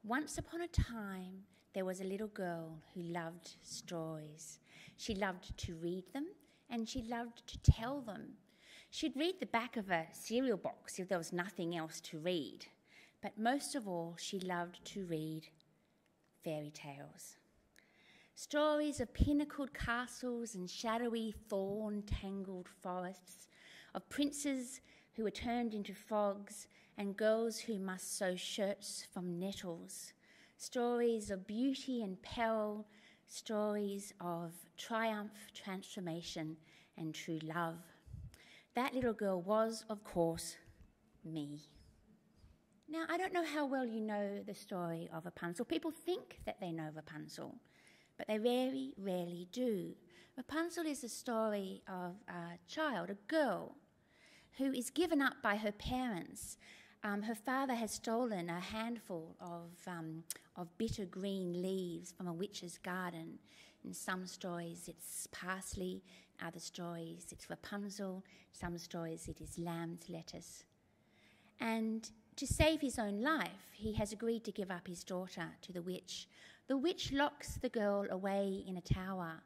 Once upon a time, there was a little girl who loved stories. She loved to read them, and she loved to tell them. She'd read the back of a cereal box if there was nothing else to read. But most of all, she loved to read fairy tales. Stories of pinnacled castles and shadowy thorn-tangled forests, of princes who were turned into frogs and girls who must sew shirts from nettles. Stories of beauty and peril, stories of triumph, transformation, and true love. That little girl was, of course, me. Now, I don't know how well you know the story of Rapunzel. People think that they know Rapunzel, but they very rarely do. Rapunzel is the story of a child, a girl, who is given up by her parents. Her father has stolen a handful of bitter green leaves from a witch's garden. In some stories it's parsley, in other stories it's Rapunzel, some stories it is lamb's lettuce. And to save his own life, he has agreed to give up his daughter to the witch. The witch locks the girl away in a tower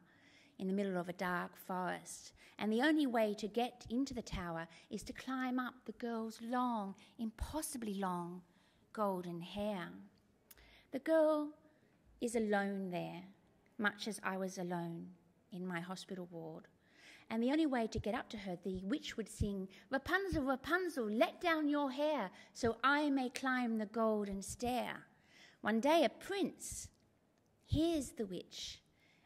in the middle of a dark forest, and the only way to get into the tower is to climb up the girl's long, impossibly long, golden hair. The girl is alone there, much as I was alone in my hospital ward. And the only way to get up to her, the witch would sing, "Rapunzel, Rapunzel, let down your hair, so I may climb the golden stair." One day a prince hears the witch,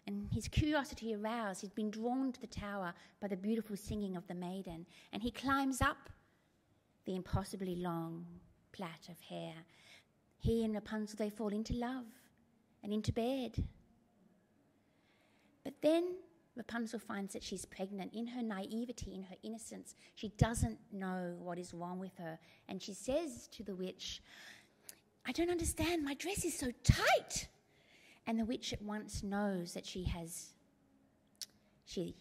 and his curiosity aroused. He's been drawn to the tower by the beautiful singing of the maiden, and he climbs up the impossibly long plait of hair. He and Rapunzel, they fall into love and into bed. But then Rapunzel finds that she's pregnant. In her naivety, in her innocence, she doesn't know what is wrong with her. And she says to the witch, "I don't understand, my dress is so tight." And the witch at once knows that she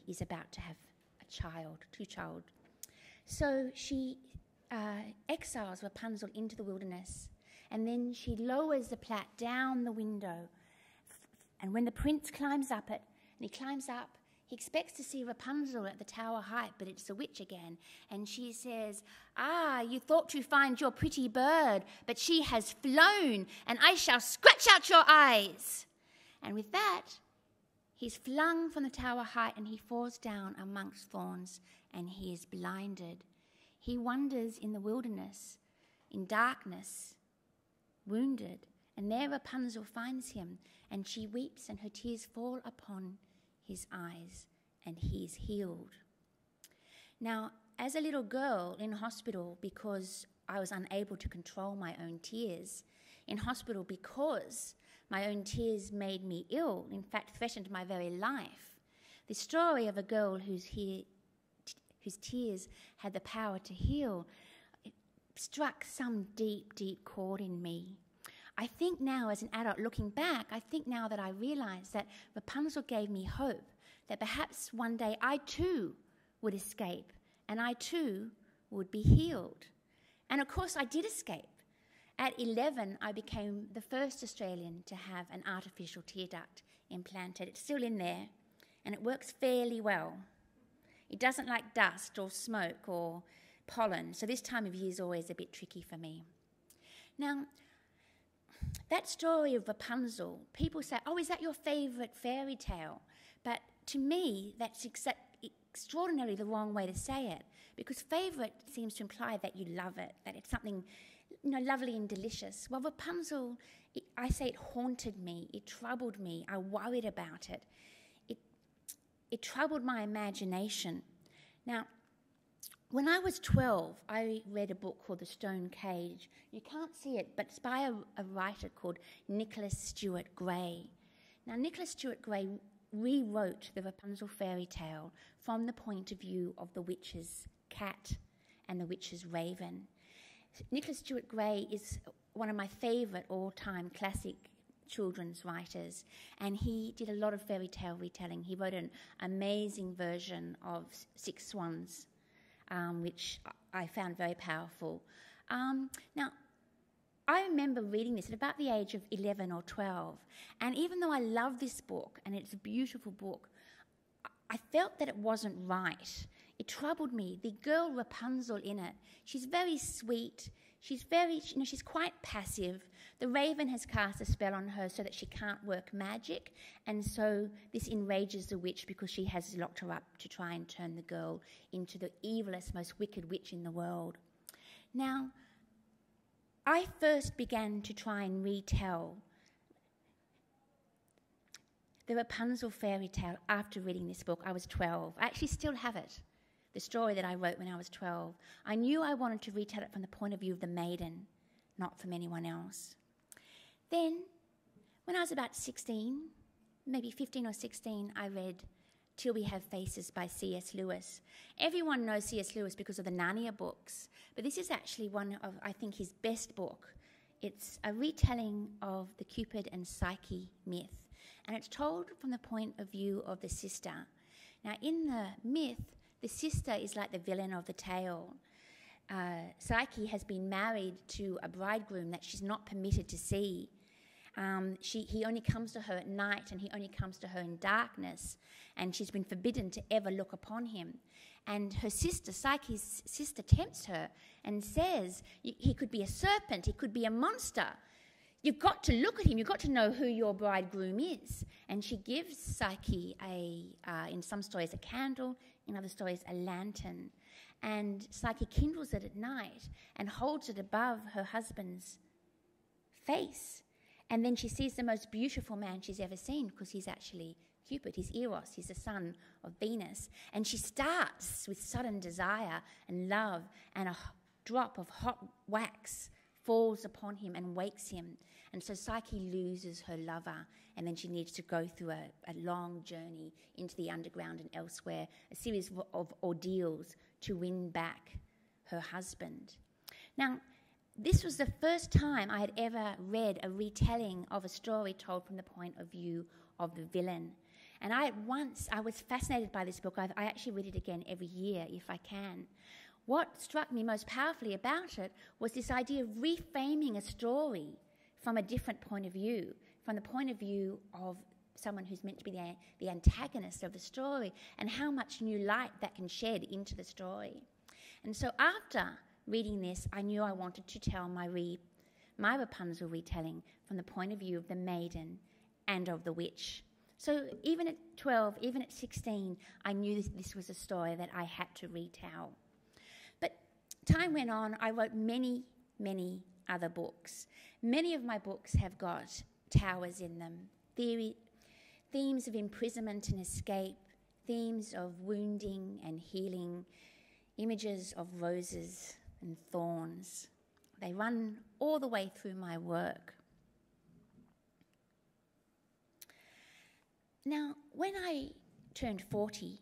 is about to have a child, two child. So she exiles Rapunzel into the wilderness, and then she lowers the plait down the window. And when the prince climbs up it, and he climbs up, he expects to see Rapunzel at the tower height, but it's the witch again. And she says, "Ah, you thought to find your pretty bird, but she has flown, and I shall scratch out your eyes." And with that, he's flung from the tower height, and he falls down amongst thorns, and he is blinded. He wanders in the wilderness, in darkness, wounded, and there Rapunzel finds him, and she weeps, and her tears fall upon his eyes, and he is healed. Now, as a little girl in hospital, because I was unable to control my own tears, in hospital because my own tears made me ill, in fact threatened my very life, the story of a girl whose tears had the power to heal, it struck some deep, deep chord in me. I think now, as an adult looking back, I think now that I realise that Rapunzel gave me hope, that perhaps one day I too would escape, and I too would be healed. And of course I did escape. At 11, I became the first Australian to have an artificial tear duct implanted. It's still in there, and it works fairly well. It doesn't like dust or smoke or pollen, so this time of year is always a bit tricky for me. Now, that story of Rapunzel, people say, "Oh, is that your favourite fairy tale?" But to me, that's extraordinarily the wrong way to say it, because favourite seems to imply that you love it, that it's something lovely and delicious. Well, Rapunzel, I say it haunted me, it troubled me, I worried about it. It troubled my imagination. Now, when I was 12, I read a book called The Stone Cage. You can't see it, but it's by a writer called Nicholas Stuart Gray. Now, Nicholas Stuart Gray rewrote the Rapunzel fairy tale from the point of view of the witch's cat and the witch's raven. Nicholas Stuart Gray is one of my favourite all-time classic children's writers, and he did a lot of fairy tale retelling. He wrote an amazing version of Six Swans, which I found very powerful. Now, I remember reading this at about the age of 11 or 12, and even though I love this book, and it's a beautiful book, I felt that it wasn't right. It troubled me. The girl Rapunzel in it, she's very sweet. She's she's quite passive. The raven has cast a spell on her so that she can't work magic, and so this enrages the witch because she has locked her up to try and turn the girl into the evilest, most wicked witch in the world. Now, I first began to try and retell the Rapunzel fairy tale after reading this book. I was 12. I actually still have it, the story that I wrote when I was 12. I knew I wanted to retell it from the point of view of the maiden, not from anyone else. Then, when I was about 16, maybe 15 or 16, I read Till We Have Faces by C.S. Lewis. Everyone knows C.S. Lewis because of the Narnia books, but this is actually one of, I think, his best book. It's a retelling of the Cupid and Psyche myth, and it's told from the point of view of the sister. Now, in the myth, the sister is like the villain of the tale. Psyche has been married to a bridegroom that she's not permitted to see. He only comes to her at night, and he only comes to her in darkness, and she's been forbidden to ever look upon him. And her sister, Psyche's sister, tempts her and says, he could be a serpent, he could be a monster. You've got to look at him, you've got to know who your bridegroom is. And she gives Psyche, in some stories, a candle, in other stories, a lantern. And Psyche kindles it at night and holds it above her husband's face. And then she sees the most beautiful man she's ever seen, because he's actually Cupid, he's Eros, he's the son of Venus. And she starts with sudden desire and love, and a drop of hot wax falls upon him and wakes him. And so Psyche loses her lover, and then she needs to go through a long journey into the underground and elsewhere, a series of ordeals to win back her husband. Now, this was the first time I had ever read a retelling of a story told from the point of view of the villain. And I was fascinated by this book. I actually read it again every year if I can. What struck me most powerfully about it was this idea of reframing a story from a different point of view, from the point of view of someone who's meant to be the antagonist of the story, and how much new light that can shed into the story. And so after reading this, I knew I wanted to tell my Rapunzel retelling from the point of view of the maiden and of the witch. So even at 12, even at 16, I knew this was a story that I had to retell. But time went on. I wrote many, many other books. Many of my books have got towers in them, themes of imprisonment and escape, themes of wounding and healing, images of roses and thorns. They run all the way through my work. Now, when I turned 40,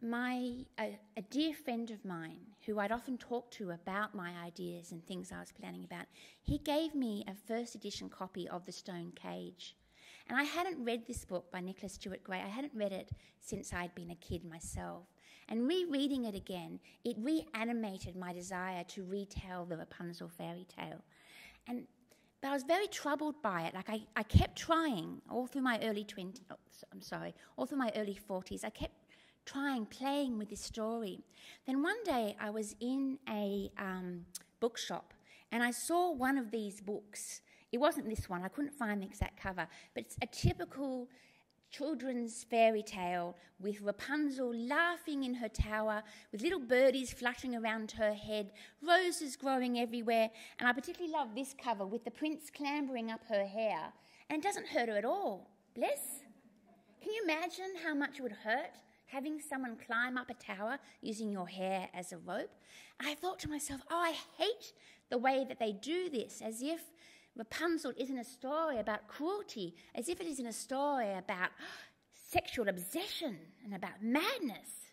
a dear friend of mine, who I'd often talked to about my ideas and things I was planning about, he gave me a first edition copy of The Stone Cage. And I hadn't read this book by Nicholas Stuart Gray. I hadn't read it since I'd been a kid myself. And rereading it again, it reanimated my desire to retell the Rapunzel fairy tale. But I was very troubled by it. Like I kept trying all through my early 40s. I kept playing with this story. Then one day I was in a bookshop, and I saw one of these books. It wasn't this one. I couldn't find the exact cover, but it's a typical children's fairy tale with Rapunzel laughing in her tower, with little birdies fluttering around her head, roses growing everywhere, and I particularly love this cover with the prince clambering up her hair, and it doesn't hurt her at all. Bless. Can you imagine how much it would hurt having someone climb up a tower using your hair as a rope? And I thought to myself, oh, I hate the way that they do this, as if Rapunzel isn't a story about cruelty, as if it isn't a story about sexual obsession and about madness,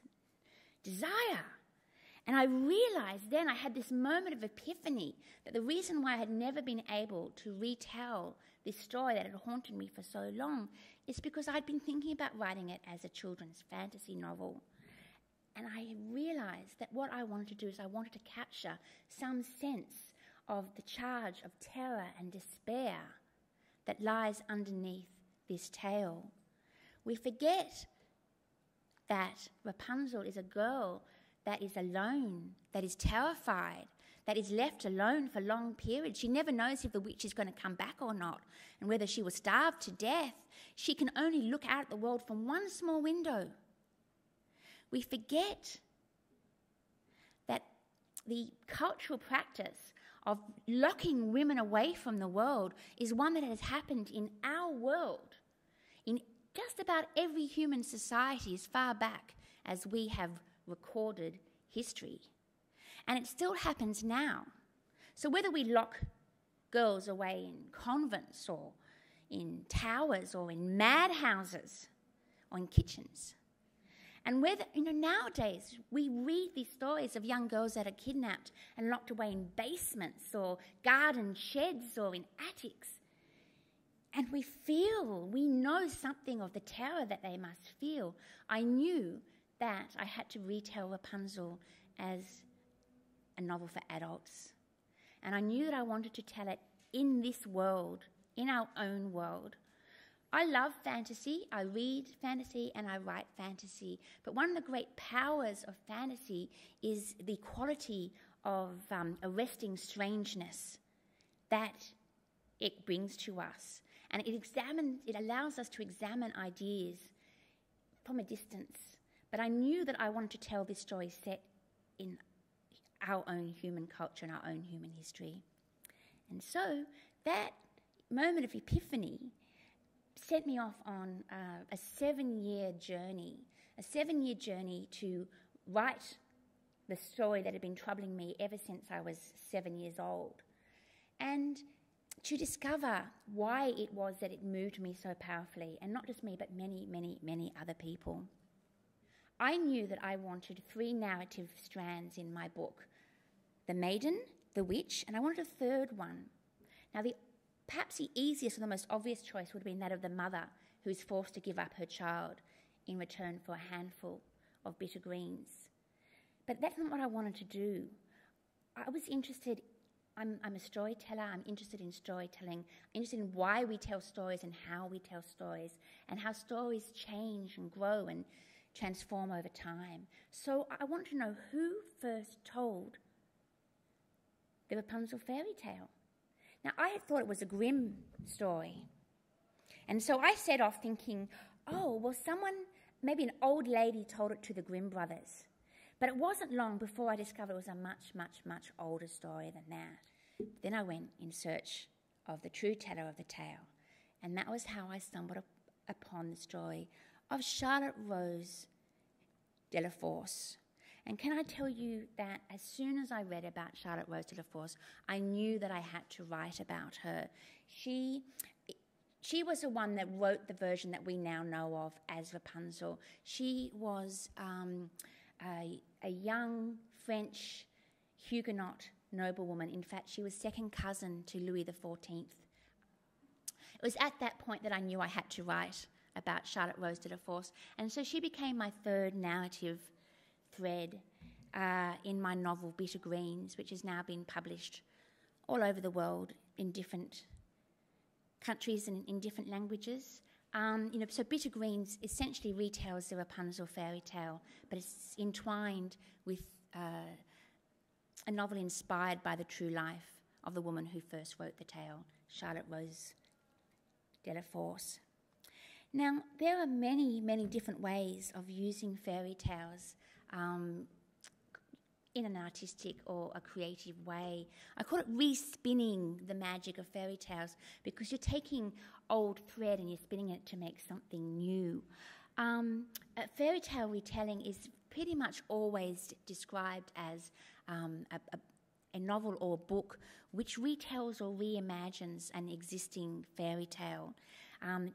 desire. And I realized then, I had this moment of epiphany, that the reason why I had never been able to retell this story that had haunted me for so long is because I'd been thinking about writing it as a children's fantasy novel. And I realized that what I wanted to do is I wanted to capture some sense of the charge of terror and despair that lies underneath this tale. We forget that Rapunzel is a girl that is alone, that is terrified, that is left alone for long periods. She never knows if the witch is going to come back or not, and whether she will starve to death. She can only look out at the world from one small window. We forget that the cultural practice of locking women away from the world is one that has happened in our world, in just about every human society as far back as we have recorded history. And it still happens now. So whether we lock girls away in convents or in towers or in madhouses or in kitchens, and whether, nowadays we read these stories of young girls that are kidnapped and locked away in basements or garden sheds or in attics, and we know something of the terror that they must feel. I knew that I had to retell Rapunzel as a novel for adults. And I knew that I wanted to tell it in this world, in our own world. I love fantasy. I read fantasy and I write fantasy. But one of the great powers of fantasy is the quality of arresting strangeness that it brings to us. And it allows us to examine ideas from a distance. But I knew that I wanted to tell this story set in our own human culture and our own human history. And so that moment of epiphany sent me off on a 7-year journey to write the story that had been troubling me ever since I was 7 years old, and to discover why it was that it moved me so powerfully, and not just me, but many, many, many other people. I knew that I wanted 3 narrative strands in my book: the maiden, the witch, and I wanted a third one. Now, perhaps the easiest or the most obvious choice would have been that of the mother who is forced to give up her child in return for a handful of bitter greens. But that's not what I wanted to do. I was interested. I'm a storyteller. I'm interested in storytelling. I'm interested in why we tell stories and how we tell stories, and how stories change and grow and transform over time. So I want to know who first told the Rapunzel fairy tale. Now, I had thought it was a Grimm story. And so I set off thinking, maybe an old lady told it to the Grimm brothers. But it wasn't long before I discovered it was a much, much, much older story than that. Then I went in search of the true teller of the tale. And that was how I stumbled upon the story of Charlotte Rose de la Force. And can I tell you that as soon as I read about Charlotte Rose de la Force, I knew that I had to write about her. She was the one that wrote the version that we now know of as Rapunzel. She was a young French Huguenot noblewoman. In fact, she was second cousin to Louis XIV. It was at that point that I knew I had to write about Charlotte Rose de la Force. And so she became my third narrative thread in my novel Bitter Greens, which has now been published all over the world in different countries and in different languages. So Bitter Greens essentially retells the Rapunzel fairy tale, but it's entwined with a novel inspired by the true life of the woman who first wrote the tale, Charlotte Rose de la Force. Now, there are many, many different ways of using fairy tales in an artistic or a creative way. I call it re-spinning the magic of fairy tales, because you're taking old thread and you're spinning it to make something new. A fairy tale retelling is pretty much always described as a novel or a book which retells or reimagines an existing fairy tale.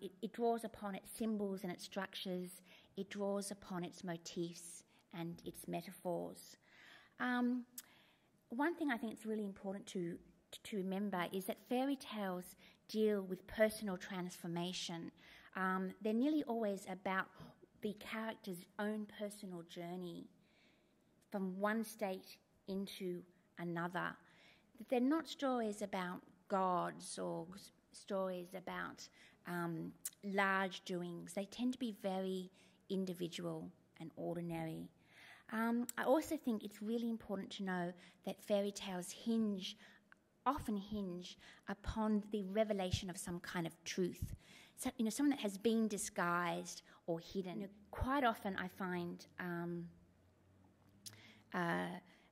It draws upon its symbols and its structures. It draws upon its motifs and its metaphors. One thing I think it's really important to remember is that fairy tales deal with personal transformation. They're nearly always about the character's own personal journey from one state into another. they're not stories about gods or stories about large doings. They tend to be very individual and ordinary. I also think it's really important to know that fairy tales often hinge upon the revelation of some kind of truth. So, something that has been disguised or hidden. Quite often I find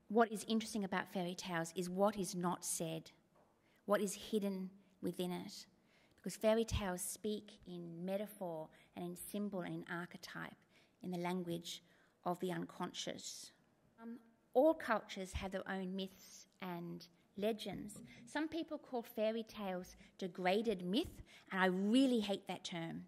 what is interesting about fairy tales is what is not said, what is hidden within it. Because fairy tales speak in metaphor and in symbol and in archetype, in the language of the unconscious. All cultures have their own myths and legends. Some people call fairy tales degraded myth, and I really hate that term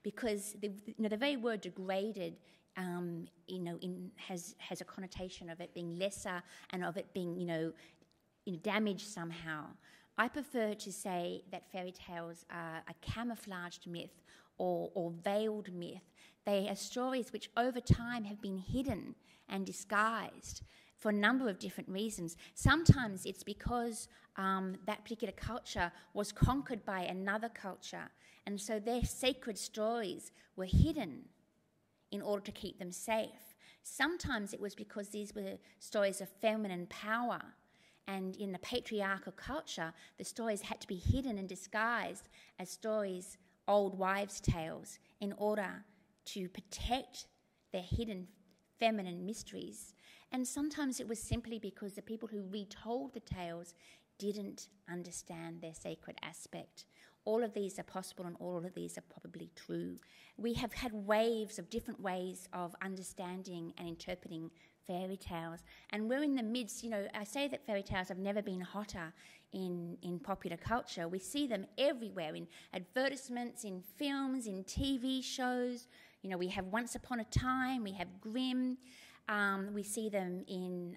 because the very word degraded has a connotation of it being lesser and of it being damaged somehow. I prefer to say that fairy tales are a camouflaged myth or veiled myth. They are stories which over time have been hidden and disguised for a number of different reasons. Sometimes it's because that particular culture was conquered by another culture, and so their sacred stories were hidden in order to keep them safe. Sometimes it was because these were stories of feminine power, and in the patriarchal culture, the stories had to be hidden and disguised as stories, old wives' tales, in order to protect their hidden feminine mysteries. And sometimes it was simply because the people who retold the tales didn't understand their sacred aspect. All of these are possible and all of these are probably true. We have had waves of different ways of understanding and interpreting fairy tales, and we're in the midst. I say that fairy tales have never been hotter in popular culture. We see them everywhere, in advertisements, in films, in TV shows. We have Once Upon a Time, we have Grimm, we see them in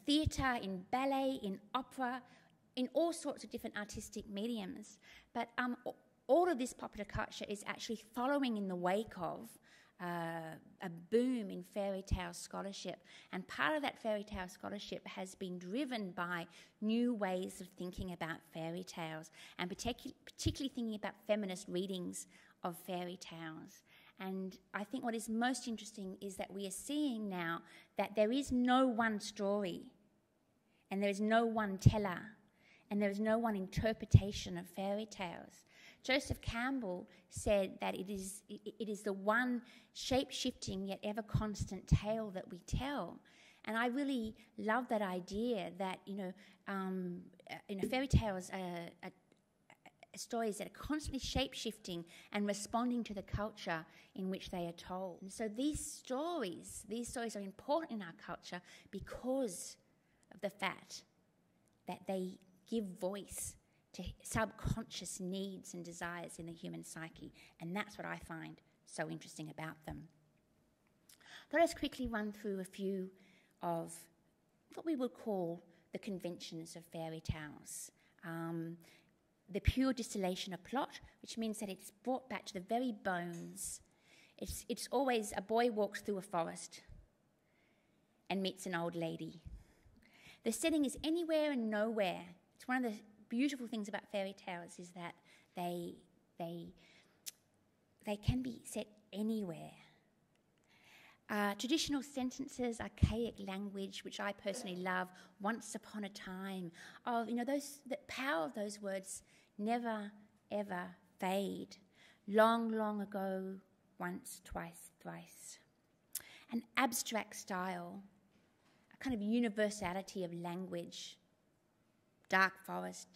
theatre, in ballet, in opera, in all sorts of different artistic mediums. But all of this popular culture is actually following in the wake of a boom in fairy tale scholarship, and part of that fairy tale scholarship has been driven by new ways of thinking about fairy tales, and particularly thinking about feminist readings of fairy tales. And I think what is most interesting is that we are seeing now that there is no one story, and there is no one teller, and there is no one interpretation of fairy tales. Joseph Campbell said that it is the one shape-shifting yet ever-constant tale that we tell. And I really love that idea that, fairy tales are stories that are constantly shape-shifting and responding to the culture in which they are told. And so these stories are important in our culture because of the fact that they give voice to subconscious needs and desires in the human psyche, and that's what I find so interesting about them. Let us quickly run through a few of what we would call the conventions of fairy tales. The pure distillation of plot, which means that it's brought back to the very bones. It's always a boy walks through a forest and meets an old lady. The setting is anywhere and nowhere. It's one of the beautiful things about fairy tales is that they can be set anywhere. Traditional sentences, archaic language, which I personally love. Once upon a time, the power of those words never ever fade. Long, long ago, once, twice, thrice. An abstract style, a kind of universality of language. Dark forest,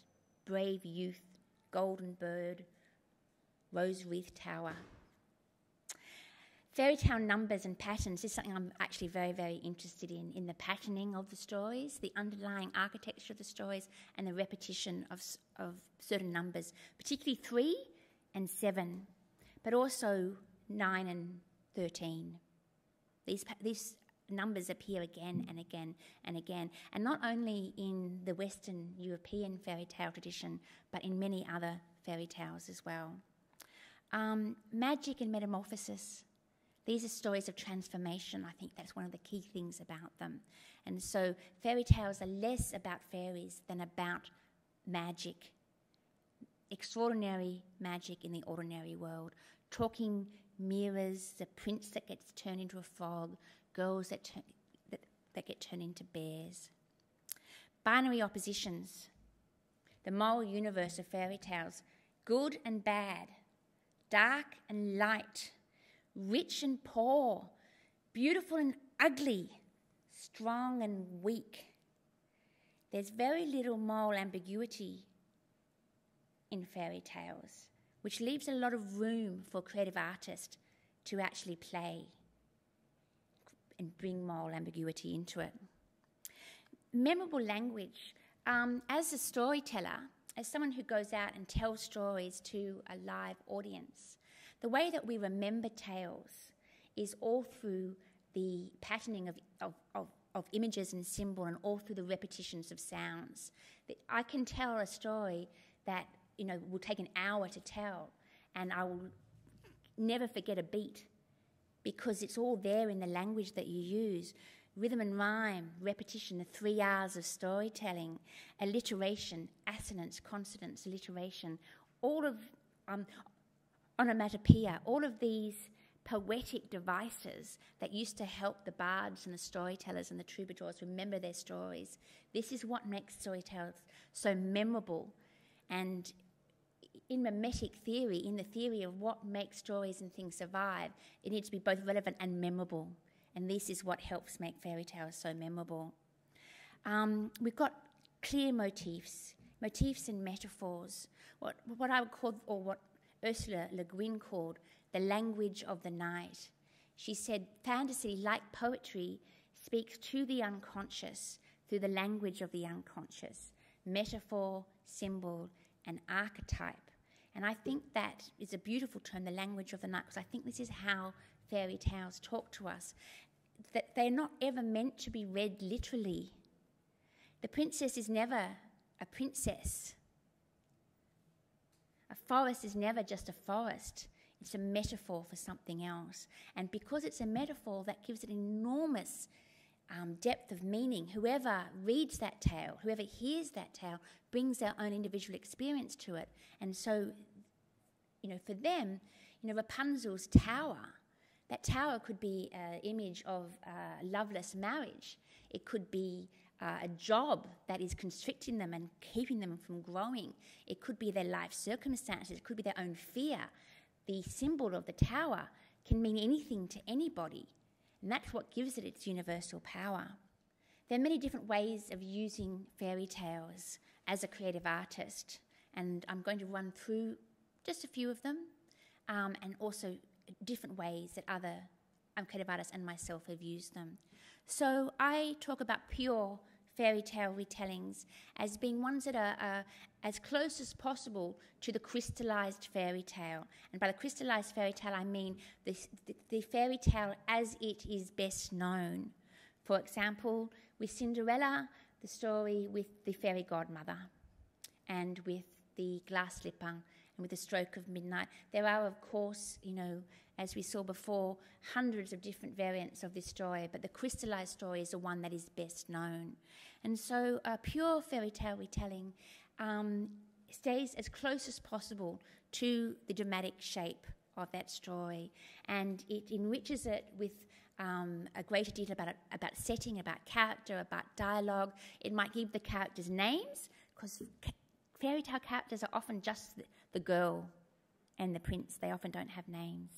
brave youth, golden bird, rose wreath tower. Fairy tale numbers and patterns is something I'm actually very, very interested in the patterning of the stories, the underlying architecture of the stories, and the repetition of certain numbers, particularly 3 and 7, but also 9 and 13. These numbers appear again and again and again, and not only in the Western European fairy tale tradition, but in many other fairy tales as well. Magic and metamorphosis. These are stories of transformation. I think that's one of the key things about them. And so fairy tales are less about fairies than about magic, extraordinary magic in the ordinary world. Talking mirrors, the prince that gets turned into a frog, girls that get turned into bears. Binary oppositions, the moral universe of fairy tales, good and bad, dark and light, rich and poor, beautiful and ugly, strong and weak. There's very little moral ambiguity in fairy tales, which leaves a lot of room for creative artists to actually play and bring moral ambiguity into it. Memorable language. As a storyteller, as someone who goes out and tells stories to a live audience, the way that we remember tales is all through the patterning of images and symbol, and all through the repetitions of sounds. I can tell a story that will take an hour to tell, and I will never forget a beat because it's all there in the language that you use. Rhythm and rhyme, repetition, the 3 R's of storytelling, alliteration, assonance, consonance, alliteration, all of onomatopoeia, all of these poetic devices that used to help the bards and the storytellers and the troubadours remember their stories. This is what makes storytellers so memorable. And in mimetic theory, in the theory of what makes stories and things survive, it needs to be both relevant and memorable. And this is what helps make fairy tales so memorable. We've got clear motifs and metaphors, what I would call, or what Ursula Le Guin called, the language of the night. She said, fantasy, like poetry, speaks to the unconscious through the language of the unconscious, metaphor, symbol, and archetype. And I think that is a beautiful term, the language of the night, because I think this is how fairy tales talk to us, that they're not ever meant to be read literally. The princess is never a princess. A forest is never just a forest. It's a metaphor for something else. And because it's a metaphor, that gives it enormous depth of meaning. Whoever reads that tale, whoever hears that tale, brings their own individual experience to it. And so, for them, Rapunzel's tower, that tower could be an image of a loveless marriage. It could be a job that is constricting them and keeping them from growing. It could be their life circumstances. It could be their own fear. The symbol of the tower can mean anything to anybody, and that's what gives it its universal power. There are many different ways of using fairy tales as a creative artist, and I'm going to run through just a few of them, and also different ways that other creative artists and myself have used them. So I talk about pure fairy tale retellings as being ones that are as close as possible to the crystallized fairy tale. And by the crystallized fairy tale, I mean the fairy tale as it is best known. For example, with Cinderella, the story with the fairy godmother, and with the glass slipper, and with the stroke of midnight. There are, of course, as we saw before, hundreds of different variants of this story, but the crystallized story is the one that is best known. And so a pure fairy tale retelling stays as close as possible to the dramatic shape of that story, and it enriches it with a greater detail about setting, about character, about dialogue. It might give the characters names, because fairy tale characters are often just the girl and the prince. They often don't have names.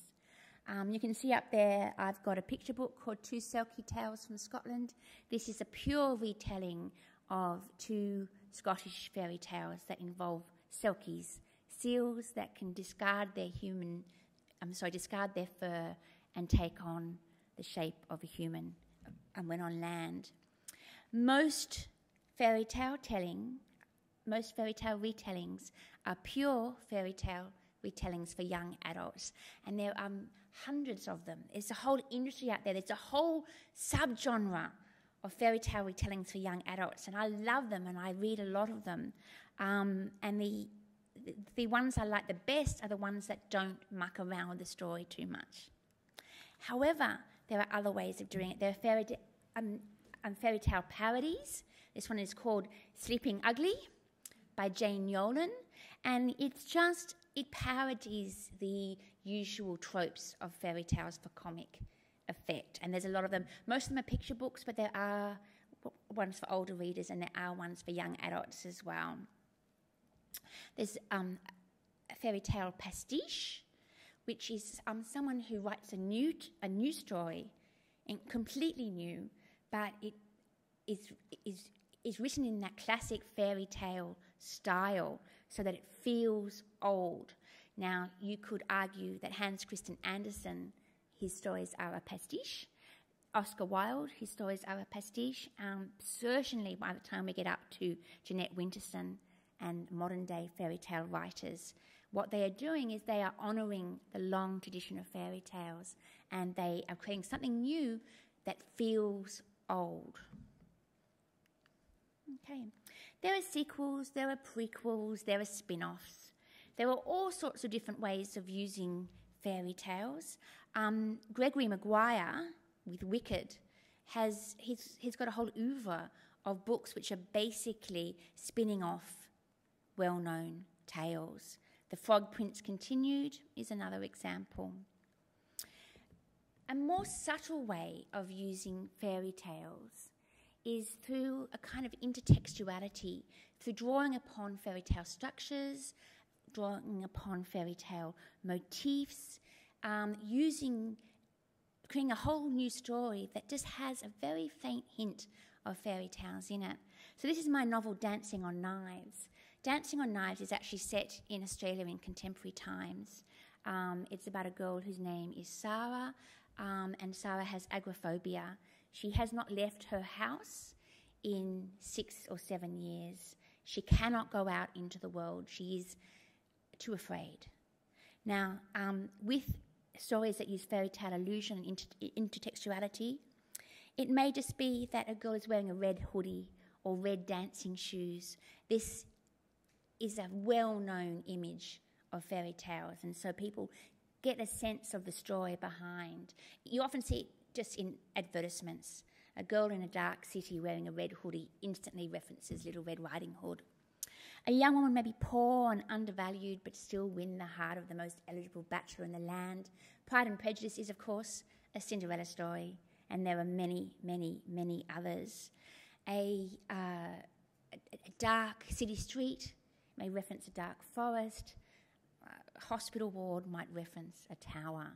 You can see up there I've got a picture book called Two Selkie Tales from Scotland. This is a pure retelling of two Scottish fairy tales that involve selkies, seals that can discard their fur and take on the shape of a human and when on land. Most fairy tale retellings are pure fairy tale retellings for young adults, and there are hundreds of them. There's a whole industry out there. There's a whole subgenre of fairy tale retellings for young adults, and I love them, and I read a lot of them. And the ones I like the best are the ones that don't muck around with the story too much. However, there are other ways of doing it. There are fairy tale parodies. This one is called Sleeping Ugly by Jane Yolen, and it parodies the usual tropes of fairy tales for comic effect, and there's a lot of them. Most of them are picture books, but there are ones for older readers and there are ones for young adults as well. There's a fairy tale pastiche, which is someone who writes a new story, and completely new, but it is written in that classic fairy tale style so that it feels old. Now, you could argue that Hans Christian Andersen, his stories are a pastiche. Oscar Wilde, his stories are a pastiche. Certainly by the time we get up to Jeanette Winterson and modern-day fairy tale writers, what they are doing is they are honouring the long tradition of fairy tales, and they are creating something new that feels old. Okay. There are sequels, there are prequels, there are spin-offs. There are all sorts of different ways of using fairy tales. Gregory Maguire, with Wicked, he's got a whole oeuvre of books which are basically spinning off well-known tales. The Frog Prince Continued is another example. A more subtle way of using fairy tales is through a kind of intertextuality, through drawing upon fairy tale structures, drawing upon fairy tale motifs, creating a whole new story that just has a very faint hint of fairy tales in it. So this is my novel Dancing on Knives. Dancing on Knives is actually set in Australia in contemporary times. It's about a girl whose name is Sarah, and Sarah has agoraphobia. She has not left her house in 6 or 7 years. She cannot go out into the world. She is too afraid. Now, with stories that use fairy tale allusion and intertextuality, it may just be that a girl is wearing a red hoodie or red dancing shoes. This is a well-known image of fairy tales, and so people get a sense of the story behind. You often see it just in advertisements. A girl in a dark city wearing a red hoodie instantly references Little Red Riding Hood. A young woman may be poor and undervalued but still win the heart of the most eligible bachelor in the land. Pride and Prejudice is, of course, a Cinderella story, and there are many, many, many others. A dark city street may reference a dark forest. A hospital ward might reference a tower.